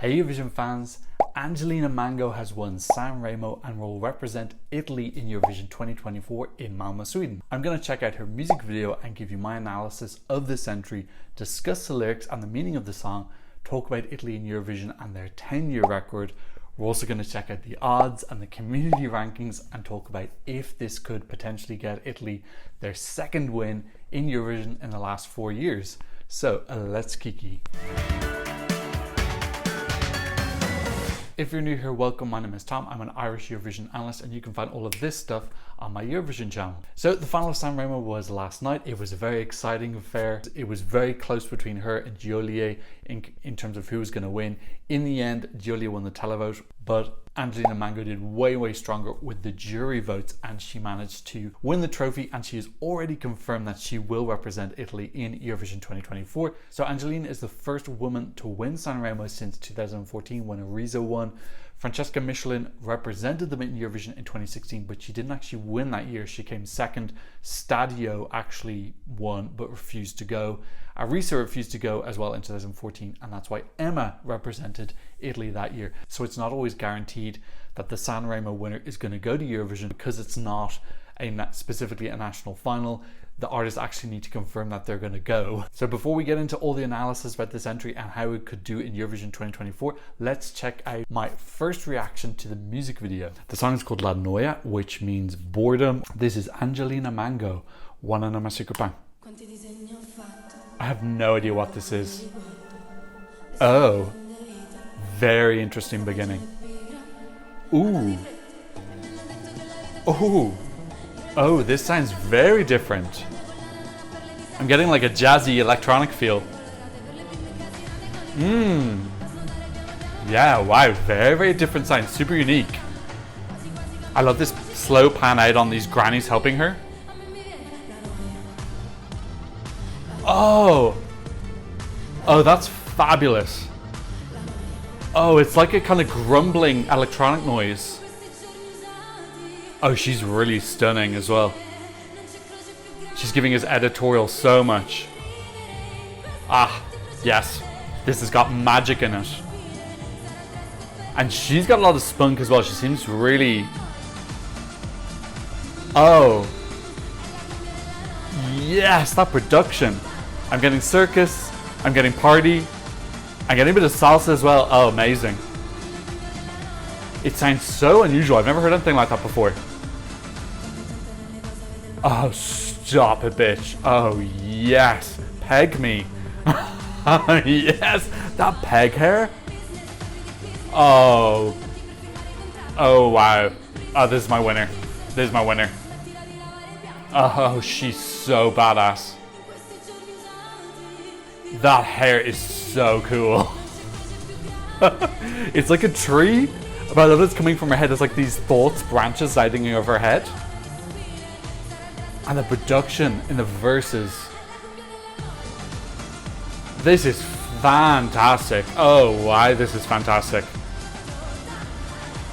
Hey Eurovision fans, Angelina Mango has won Sanremo and will represent Italy in Eurovision 2024 in Malmö, Sweden. I'm going to check out her music video and give you my analysis of this entry, discuss the lyrics and the meaning of the song, talk about Italy in Eurovision and their 10-year record. We're also going to check out the odds and the community rankings and talk about if this could potentially get Italy their second win in Eurovision in the last 4 years. So let's kiki. If you're new here, welcome. My name is Tom. I'm an Irish Eurovision analyst and you can find all of this stuff on my Eurovision channel. So the final of Sanremo was last night. It was a very exciting affair. It was very close between her and Jolie in terms of who was going to win. In the end, Jolie won the televote, but Angelina Mango did way stronger with the jury votes and she managed to win the trophy, and she has already confirmed that she will represent Italy in Eurovision 2024. So Angelina is the first woman to win Sanremo since 2014 when Ariza won. Francesca Michelin represented them in Eurovision in 2016, but she didn't actually win that year. She came second. Stadio actually won but refused to go. Ariza refused to go as well in 2014, and that's why Emma represented Italy that year. So it's not always guaranteed that the Sanremo winner is going to go to Eurovision because it's not specifically a national final. The artists actually need to confirm that they're going to go. So before we get into all the analysis about this entry and how it could do in Eurovision 2024, let's check out my first reaction to the music video. The song is called La Noia, which means boredom. This is Angelina Mango, One Anna Copain. I have no idea what this is. Oh, very interesting beginning. Ooh. Oh. Oh, this sounds very different. I'm getting like a jazzy electronic feel. Yeah, wow, very different sound, super unique. I love this slow pan out on these grannies helping her. Oh, that's fabulous. Oh, it's like a kind of grumbling electronic noise. Oh, she's really stunning as well. She's giving his editorial so much. Ah, yes. This has got magic in it. And she's got a lot of spunk as well. She seems really... Oh. Yes, that production. I'm getting circus. I'm getting party. I'm getting a bit of salsa as well. Oh, amazing. It sounds so unusual. I've never heard anything like that before. Oh, stop it, bitch. Oh, yes. Peg me. Oh, yes. That peg hair. Oh. Oh, wow. Oh, this is my winner. This is my winner. Oh, she's so badass. That hair is so cool. It's like a tree. But I love it's coming from her head. There's like these thoughts, branches sliding over her head. And the production in the verses. This is fantastic. Oh, wow, this is fantastic.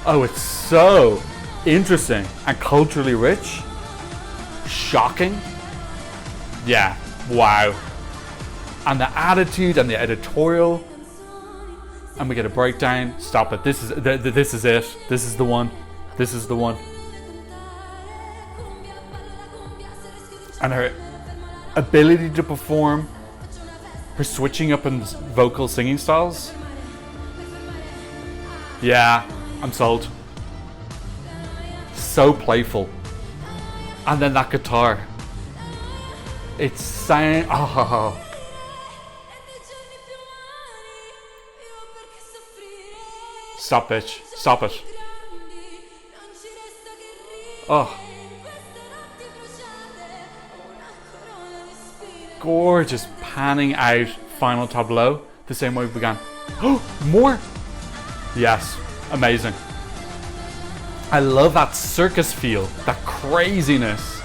Oh, it's so interesting and culturally rich. Shocking. Yeah, wow. And the attitude and the editorial. And we get a breakdown. Stop it. This is it. This is the one. This is the one. And her ability to perform, her switching up in vocal singing styles. Yeah, I'm sold. So playful. And then that guitar. It's saying, oh. Stop, bitch. Stop it. Oh. Gorgeous panning out final tableau. The same way we began. Oh, more. Yes. Amazing. I love that circus feel. That craziness.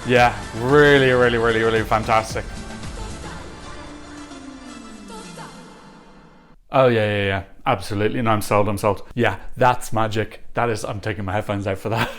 Yeah. Really fantastic. Oh, yeah. Absolutely. No, I'm sold. Yeah, that's magic. That is, I'm taking my headphones out for that.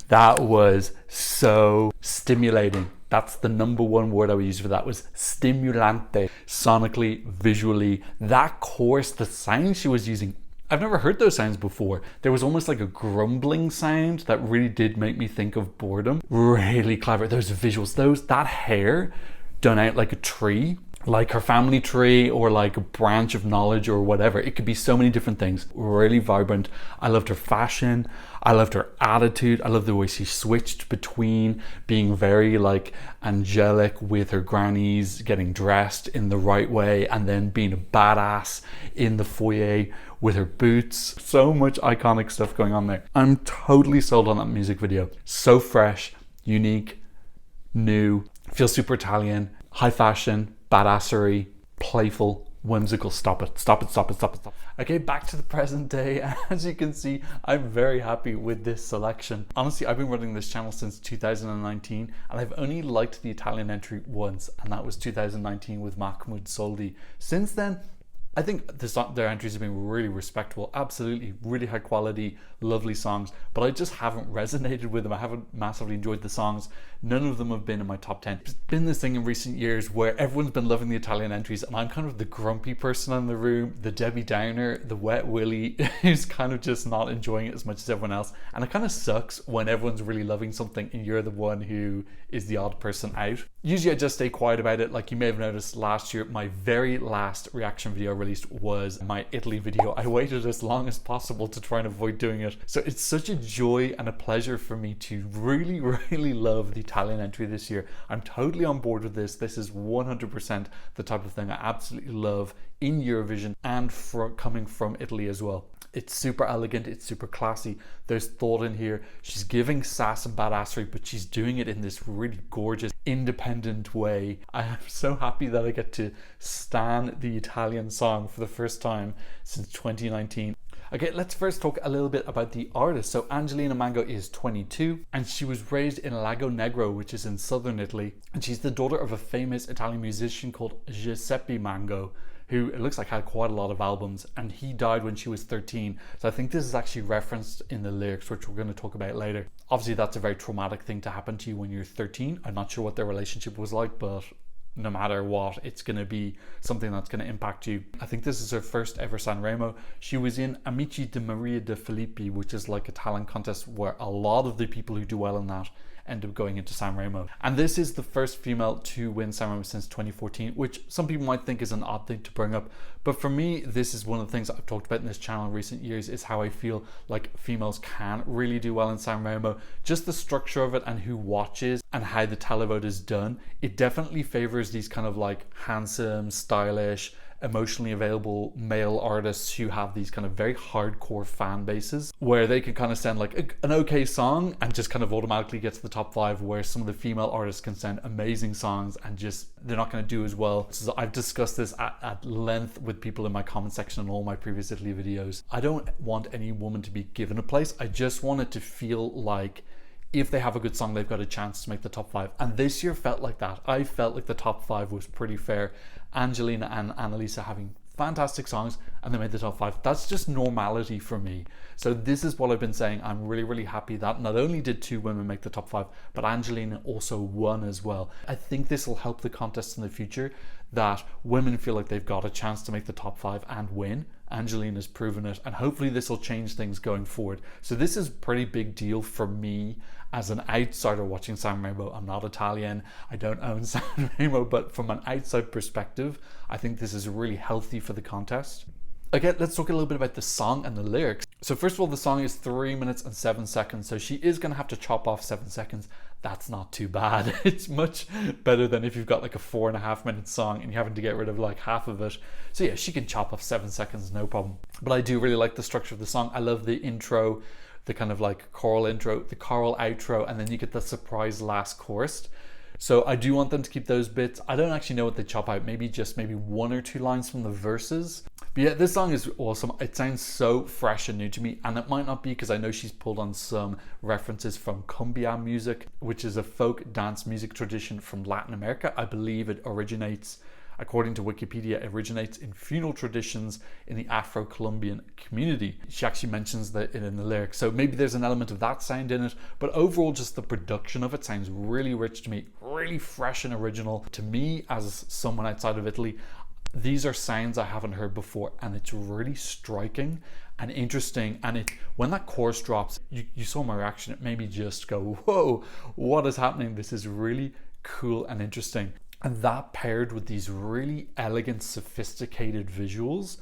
That was so stimulating. That's the number one word I would use for that, was stimulante. Sonically, visually, that chorus, the sound she was using, I've never heard those sounds before. There was almost like a grumbling sound that really did make me think of boredom. Really clever. Those visuals, that hair done out like a tree, like her family tree, or like a branch of knowledge or whatever. It could be so many different things. Really vibrant. I loved her fashion. I loved her attitude. I love the way she switched between being very like angelic with her grannies, getting dressed in the right way, and then being a badass in the foyer with her boots. So much iconic stuff going on there. I'm totally sold on that music video. So fresh, unique, new, feels super Italian, high fashion, badassery, playful, whimsical. Stop it. Okay, back to the present day. As you can see, I'm very happy with this selection. Honestly, I've been running this channel since 2019, and I've only liked the Italian entry once, and that was 2019 with Mahmoud Soldi. Since then, I think their entries have been really respectable, absolutely, really high quality, lovely songs, but I just haven't resonated with them. I haven't massively enjoyed the songs. None of them have been in my top 10. It's been this thing in recent years where everyone's been loving the Italian entries, and I'm kind of the grumpy person in the room, the Debbie Downer, the wet willy, who's kind of just not enjoying it as much as everyone else. And it kind of sucks when everyone's really loving something and you're the one who is the odd person out. Usually I just stay quiet about it. Like you may have noticed last year, my very last reaction video released was my Italy video. I waited as long as possible to try and avoid doing it. So it's such a joy and a pleasure for me to really, really love the Italian entry this year. I'm totally on board with this. This is 100% the type of thing I absolutely love in Eurovision, and coming from Italy as well. It's super elegant, it's super classy, there's thought in here. She's giving sass and badassery, but she's doing it in this really gorgeous, independent way. I am so happy that I get to stan the Italian song for the first time since 2019. Okay, let's first talk a little bit about the artist. So Angelina Mango is 22, and she was raised in Lago Negro, which is in southern Italy. And she's the daughter of a famous Italian musician called Giuseppe Mango, who it looks like had quite a lot of albums, and he died when she was 13. So I think this is actually referenced in the lyrics, which we're going to talk about later. Obviously that's a very traumatic thing to happen to you when you're 13. I'm not sure what their relationship was like, but no matter what, it's going to be something that's going to impact you. I think this is her first ever Sanremo. She was in Amici di Maria de Filippi, which is like a talent contest where a lot of the people who do well in that end up going into Sanremo. And this is the first female to win Sanremo since 2014, which some people might think is an odd thing to bring up. But for me, this is one of the things I've talked about in this channel in recent years, is how I feel like females can really do well in Sanremo. Just the structure of it and who watches and how the televote is done, it definitely favors these kind of like handsome, stylish, emotionally available male artists who have these kind of very hardcore fan bases, where they can kind of send like an okay song and just kind of automatically get to the top 5, where some of the female artists can send amazing songs and just they're not going to do as well. So I've discussed this at length with people in my comment section on all my previous Italy videos. I don't want any woman to be given a place. I just want it to feel like if they have a good song, they've got a chance to make the top 5. And this year felt like that. I felt like the top 5 was pretty fair. Angelina and Annalisa having fantastic songs, and they made the top 5. That's just normality for me. So this is what I've been saying. I'm really, really happy that not only did 2 women make the top 5, but Angelina also won as well. I think this will help the contest in the future, that women feel like they've got a chance to make the top 5 and win. Angelina's proven it, and hopefully this will change things going forward. So this is a pretty big deal for me as an outsider watching Sanremo. I'm not Italian, I don't own Sanremo, but from an outside perspective, I think this is really healthy for the contest. Okay, let's talk a little bit about the song and the lyrics. So first of all, the song is 3 minutes and 7 seconds, so she is going to have to chop off 7 seconds. That's not too bad. It's much better than if you've got like a 4.5 minute song and you're having to get rid of like half of it. So yeah, she can chop off 7 seconds, no problem. But I do really like the structure of the song. I love the intro, the kind of like choral intro, the choral outro, and then you get the surprise last chorus. So I do want them to keep those bits. I don't actually know what they chop out, maybe 1 or 2 lines from the verses. But yeah, this song is awesome. It sounds so fresh and new to me, and it might not be because I know she's pulled on some references from cumbia music, which is a folk dance music tradition from Latin America. I believe it originates According to Wikipedia, it originates in funeral traditions in the Afro-Colombian community. She actually mentions that in the lyrics, so maybe there's an element of that sound in it, but overall just the production of it sounds really rich to me, really fresh and original. To me, as someone outside of Italy, these are sounds I haven't heard before, and it's really striking and interesting. And when that chorus drops, you saw my reaction, it made me just go, whoa, what is happening? This is really cool and interesting. And that paired with these really elegant, sophisticated visuals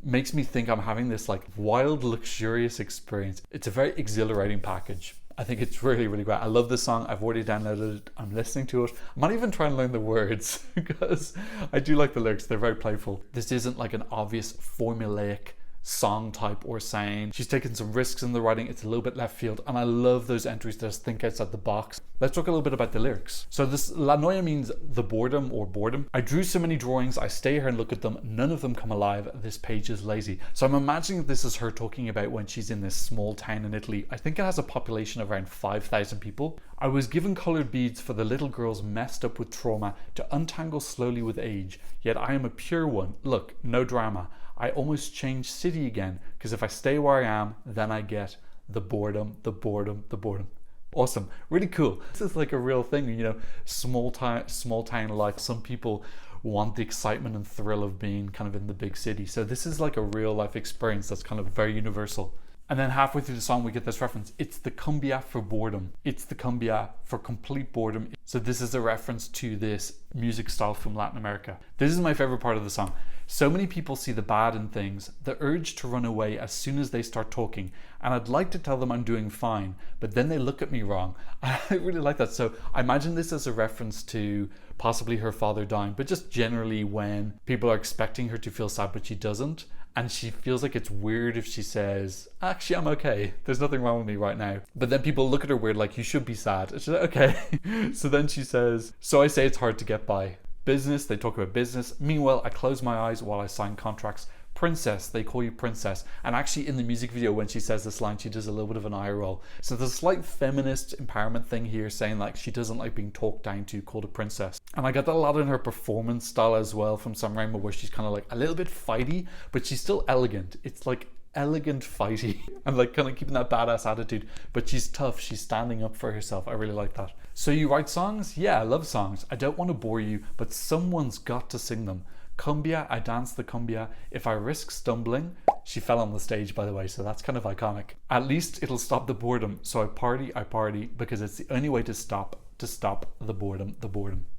makes me think I'm having this like wild, luxurious experience. It's a very exhilarating package. I think it's really, really great. I love this song. I've already downloaded it. I'm listening to it. I'm not even trying to learn the words because I do like the lyrics. They're very playful. This isn't like an obvious formulaic song type or saying. She's taken some risks in the writing. It's a little bit left field, and I love those entries that just think outside the box. Let's talk a little bit about the lyrics. So this La Noia means the boredom or boredom. I drew so many drawings, I stay here and look at them, none of them come alive, this page is lazy. So I'm imagining this is her talking about when she's in this small town in Italy. I think it has a population of around 5,000 people. I was given colored beads for the little girls messed up with trauma to untangle slowly with age, yet I am a pure one. Look, no drama. I almost changed city again, because if I stay where I am, then I get the boredom, the boredom, the boredom. Awesome, really cool. This is like a real thing, you know, small town life. Some people want the excitement and thrill of being kind of in the big city. So this is like a real life experience that's kind of very universal. And then halfway through the song, we get this reference. It's the cumbia for boredom. It's the cumbia for complete boredom. So this is a reference to this music style from Latin America. This is my favorite part of the song. So many people see the bad in things, the urge to run away as soon as they start talking. And I'd like to tell them I'm doing fine, but then they look at me wrong. I really like that. So I imagine this as a reference to possibly her father dying, but just generally when people are expecting her to feel sad, but she doesn't. And she feels like it's weird if she says, actually, I'm okay. There's nothing wrong with me right now. But then people look at her weird, like, you should be sad. And she's like, okay. So then she says, so I say it's hard to get by. Business, they talk about business. Meanwhile, I close my eyes while I sign contracts. Princess, they call you princess. And actually in the music video, when she says this line, she does a little bit of an eye roll. So there's a slight feminist empowerment thing here, saying like she doesn't like being talked down to, called a princess. And I got that a lot in her performance style as well from Sam Rainbow, where she's kind of like a little bit fighty, but she's still elegant. It's like elegant fighty and like kind of keeping that badass attitude, but she's tough. She's standing up for herself. I really like that. So you write songs? Yeah, I love songs. I don't want to bore you, but someone's got to sing them. Cumbia, I dance the cumbia. If I risk stumbling, she fell on the stage, by the way, so that's kind of iconic. At least it'll stop the boredom. So I party, because it's the only way to stop the boredom,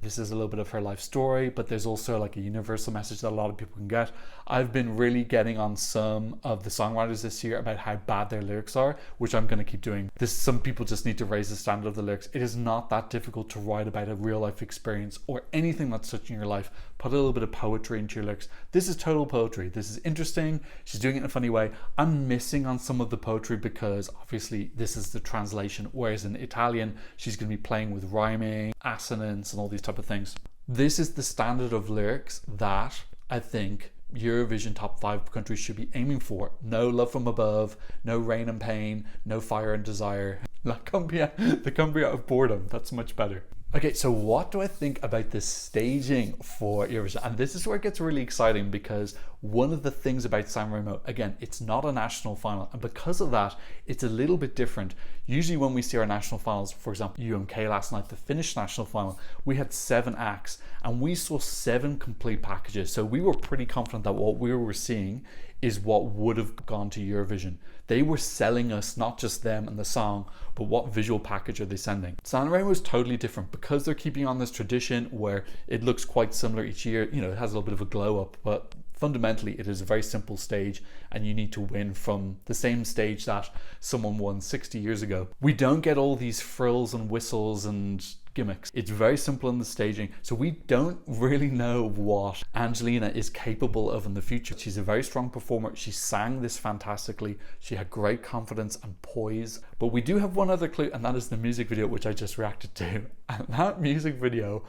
This is a little bit of her life story, but there's also like a universal message that a lot of people can get. I've been really getting on some of the songwriters this year about how bad their lyrics are, which I'm going to keep doing. Some people just need to raise the standard of the lyrics. It is not that difficult to write about a real life experience or anything that's touching your life. Put a little bit of poetry into your lyrics. This is total poetry. This is interesting. She's doing it in a funny way. I'm missing on some of the poetry because obviously this is the translation, whereas in Italian, she's going to be playing with rhyming, assonance, and all these type of things. This is the standard of lyrics that I think Eurovision top 5 countries should be aiming for. No love from above, no rain and pain, no fire and desire. La cumbia, the cumbia of boredom. That's much better. Okay, so what do I think about this staging for Eurovision? And this is where it gets really exciting, because one of the things about Sanremo, again, it's not a national final, and because of that, it's a little bit different. Usually when we see our national finals, for example, UMK last night, the Finnish national final, we had 7 acts, and we saw 7 complete packages. So we were pretty confident that what we were seeing is what would have gone to Eurovision. They were selling us not just them and the song, but what visual package are they sending. Sanremo is totally different because they're keeping on this tradition where it looks quite similar each year. You know, it has a little bit of a glow up, but fundamentally it is a very simple stage, and you need to win from the same stage that someone won 60 years ago. We don't get all these frills and whistles and gimmicks. It's very simple in the staging, so we don't really know what Angelina is capable of in the future. She's a very strong performer. She sang this fantastically. She had great confidence and poise. But we do have one other clue, and that is the music video, which I just reacted to. And that music video,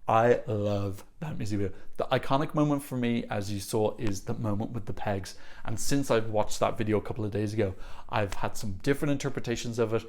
I love that music video. The iconic moment for me, as you saw, is the moment with the pegs. And since I've watched that video a couple of days ago, I've had some different interpretations of it,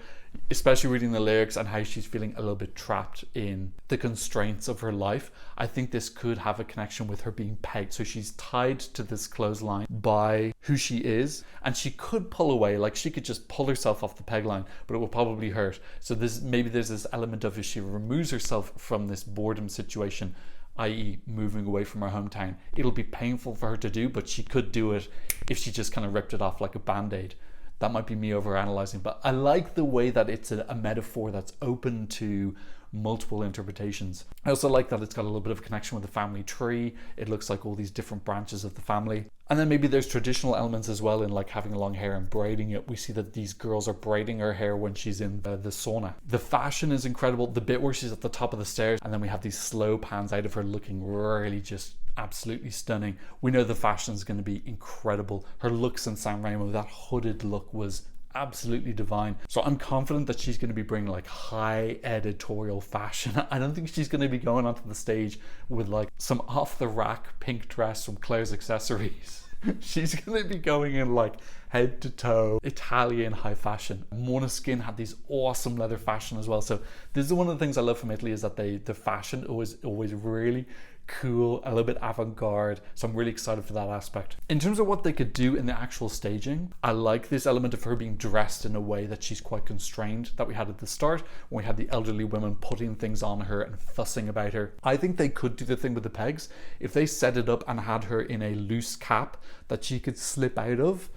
especially reading the lyrics and how she's feeling a little bit trapped in the constraints of her life. I think this could have a connection with her being pegged. So she's tied to this clothesline by who she is, and she could pull away, like she could just pull herself off the peg line, but it will probably hurt. So maybe there's this element of, if she removes herself from this boredom situation, i.e. moving away from her hometown, it'll be painful for her to do, but she could do it if she just kind of ripped it off like a band-aid. That might be me overanalyzing, but I like the way that it's a metaphor that's open to multiple interpretations. I also like that it's got a little bit of a connection with the family tree. It looks like all these different branches of the family. And then maybe there's traditional elements as well, in like having long hair and braiding it. We see that these girls are braiding her hair when she's in the sauna. The fashion is incredible. The bit where she's at the top of the stairs, and then we have these slow pans out of her looking really just absolutely stunning. We know the fashion is going to be incredible. Her looks in Sanremo, that hooded look was absolutely divine. So I'm confident that she's going to be bringing like high editorial fashion. I don't think she's going to be going onto the stage with like some off the rack pink dress from Claire's Accessories. She's going to be going in like head to toe Italian high fashion. Måneskin had these awesome leather fashion as well. So this is one of the things I love from Italy, is that the fashion always really cool, a little bit avant-garde. So I'm really excited for that aspect. In terms of what they could do in the actual staging, I like this element of her being dressed in a way that she's quite constrained, that we had at the start when we had the elderly women putting things on her and fussing about her. I think they could do the thing with the pegs. If they set it up and had her in a loose cap that she could slip out of,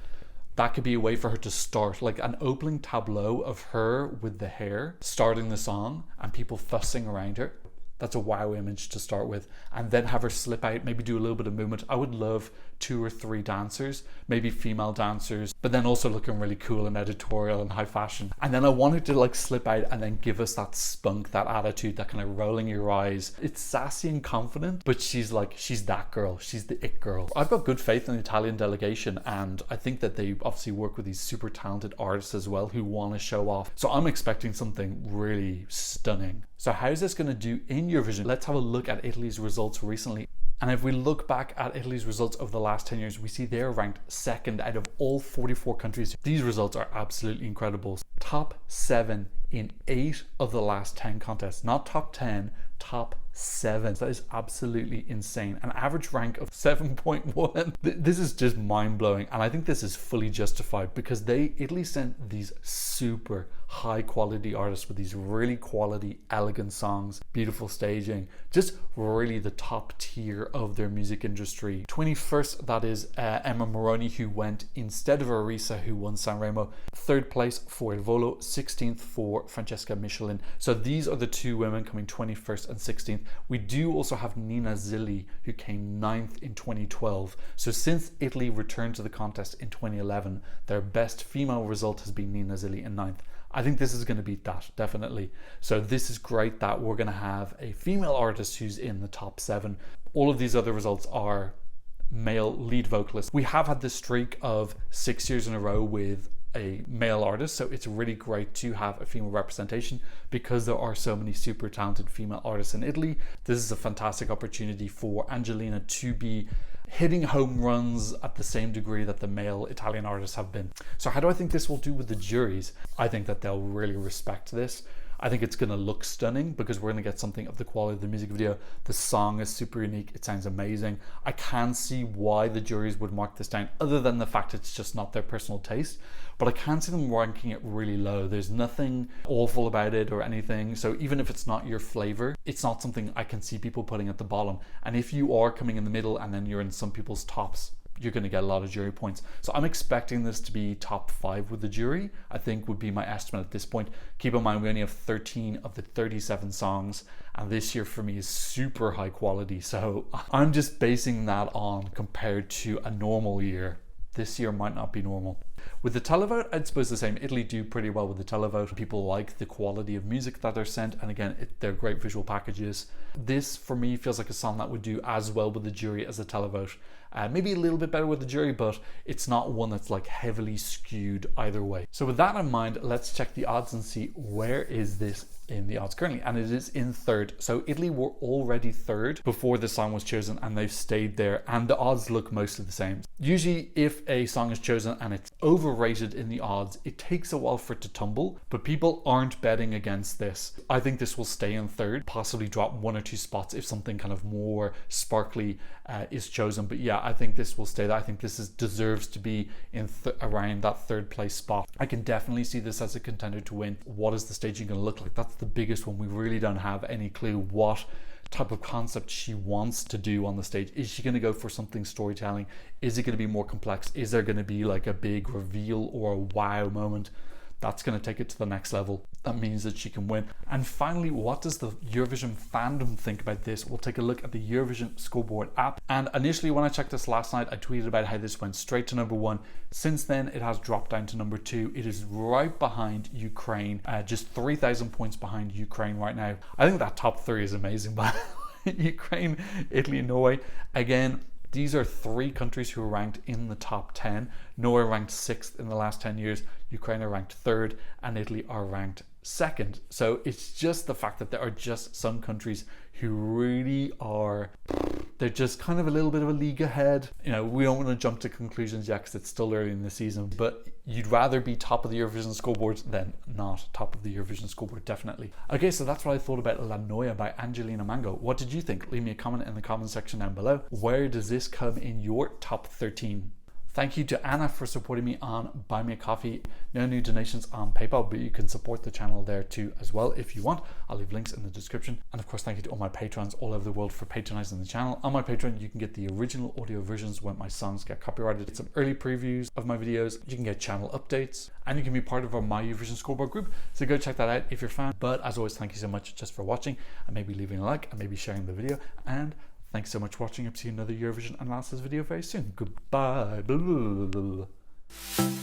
that could be a way for her to start, like an opening tableau of her with the hair starting the song and people fussing around her. That's a wow image to start with. And then have her slip out, maybe do a little bit of movement. I would love 2 or 3 dancers, maybe female dancers, but then also looking really cool and editorial and high fashion. And then I want her to like slip out and then give us that spunk, that attitude, that kind of rolling your eyes. It's sassy and confident, but she's that girl. She's the it girl. I've got good faith in the Italian delegation, and I think that they obviously work with these super talented artists as well who want to show off. So I'm expecting something really stunning. So how's this going to do in Eurovision? Let's have a look at Italy's results recently. And if we look back at Italy's results over the last 10 years, we see they're ranked second out of all 44 countries. These results are absolutely incredible. Top 7 in 8 of the last 10 contests. Not top 10, top 7. That is absolutely insane. An average rank of 7.1. This is just mind-blowing, and I think this is fully justified because Italy sent these super high quality artists with these really quality, elegant songs, beautiful staging, just really the top tier of their music industry. 21st, that is Emma Moroni, who went instead of Arisa, who won Sanremo. 3rd place for Il Volo, 16th for Francesca Michelin. So these are the 2 women coming 21st and 16th. We do also have Nina Zilli, who came 9th in 2012. So since Italy returned to the contest in 2011, their best female result has been Nina Zilli in 9th. I think this is going to beat that, definitely. So this is great that we're going to have a female artist who's in the top 7. All of these other results are male lead vocalists. We have had this streak of 6 years in a row with a male artist, so it's really great to have a female representation because there are so many super talented female artists in Italy. This is a fantastic opportunity for Angelina to be hitting home runs at the same degree that the male Italian artists have been. So how do I think this will do with the juries? I think that they'll really respect this. I think it's going to look stunning because we're going to get something of the quality of the music video. The song is super unique. It sounds amazing. I can see why the juries would mark this down, other than the fact it's just not their personal taste. But I can't see them ranking it really low. There's nothing awful about it or anything. So even if it's not your flavor, it's not something I can see people putting at the bottom. And if you are coming in the middle and then you're in some people's tops, you're going to get a lot of jury points. So I'm expecting this to be top 5 with the jury, I think would be my estimate at this point. Keep in mind, we only have 13 of the 37 songs, and this year for me is super high quality. So I'm just basing that on compared to a normal year. This year might not be normal. With the televote, I'd suppose the same. Italy do pretty well with the televote. People like the quality of music that they're sent, and again, they're great visual packages. This, for me, feels like a song that would do as well with the jury as the televote. Maybe a little bit better with the jury, but it's not one that's like heavily skewed either way. So with that in mind, let's check the odds and see where is this in the odds currently, and it is in third. So Italy were already third before the song was chosen, and they've stayed there, and the odds look mostly the same. Usually if a song is chosen and it's overrated in the odds, it takes a while for it to tumble, but people aren't betting against this. I think this will stay in third, possibly drop 1 or 2 spots if something kind of more sparkly is chosen. But yeah, I think this will stay there. I think this deserves to be in around that third place spot. I can definitely see this as a contender to win. What is the staging going to look like? That's the biggest one. We really don't have any clue what type of concept she wants to do on the stage. Is she going to go for something storytelling? Is it going to be more complex? Is there going to be like a big reveal or a wow moment? That's going to take it to the next level. That means that she can win. And finally, what does the Eurovision fandom think about this? We'll take a look at the Eurovision scoreboard app. And initially when I checked this last night, I tweeted about how this went straight to number 1. Since then, it has dropped down to number 2. It is right behind Ukraine, just 3,000 points behind Ukraine right now. I think that top 3 is amazing, but Ukraine, Italy, and Norway. Again, these are 3 countries who are ranked in the top 10. Norway ranked 6th in the last 10 years. Ukraine are ranked 3rd, and Italy are ranked 2nd. So it's just the fact that there are just some countries who really are, they're just kind of a little bit of a league ahead. You know, we don't want to jump to conclusions yet because it's still early in the season, but you'd rather be top of the Eurovision scoreboard than not top of the Eurovision scoreboard, definitely. Okay, so that's what I thought about La Noia by Angelina Mango. What did you think? Leave me a comment in the comment section down below. Where does this come in your top 13? Thank you to Anna for supporting me on Buy Me a Coffee. No new donations on PayPal, but you can support the channel there too as well if you want. I'll leave links in the description. And of course, thank you to all my patrons all over the world for patronizing the channel. On my Patreon, you can get the original audio versions when my songs get copyrighted, some early previews of my videos. You can get channel updates, and you can be part of our My Eurovision Scoreboard group. So go check that out if you're a fan. But as always, thank you so much just for watching, and maybe leaving a like and maybe sharing the video. And thanks so much for watching. I'll see you in another Eurovision analysis video very soon. Goodbye. Blah, blah, blah, blah.